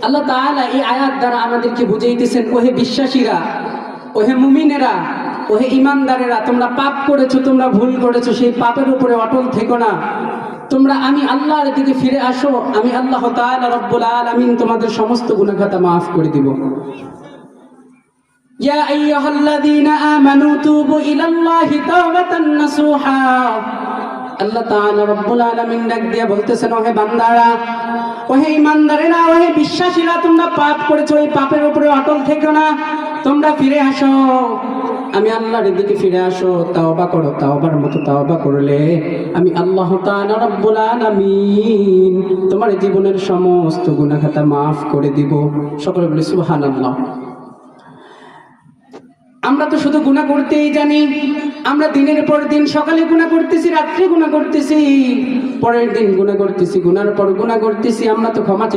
আল্লাহ তাআলা এই আয়াত দ্বারা আমাদেরকে বুঝাইতেছেন, ওহে বিশ্বাসীরা, ওহে মুমিনেরা, ওহে ইমানদারেরা, তোমরা পাপ করেছো, তোমরা ভুল করেছো, সেই পাপের উপরে অটল থেকো না। তোমরা আমি আল্লাহর দিকে ফিরে আসো, আমি আল্লাহ তাআলা রব্বুল আলামিন তোমাদের সমস্ত গুনাহ খাতা মাফ করে দিব। ইয়া আইয়ুহাল্লাযীনা আমানু তুবু ইলাল্লাহি তাওবাতান নাসুহা। আল্লাহ তাআলা রব্বুল আলামিন ডাক দিয়ে বলতেছেন, ওহে বান্দারা, ওহে ইমানদারেরা, ওহে বিশ্বাসীরা, তোমরা পাপ করেছো, এই পাপের উপরে অটল থেকো না, তোমরা ফিরে আসো, আমি আল্লাহর দিকে ফিরে আসো, তাওবা করো। তাওবার মতো তাওবা করলে আমি আল্লাহ তাআলা রব্বুল আলামিন তোমার জীবনের সমস্ত গুনাহ খাতা মাফ করে দিব। সকলে বলে সুবহানাল্লাহ। আমরা তো শুধু গুনাহ করতেই জানি, আমরা দিনের পর দিন সকালে গুনাহ করতেছি, রাত্রে গুনাহ করতেছি, পরের দিন গুনাহ করতেছি, গুনার পর গুনাহ করতেছি, আমরা তো ক্ষমা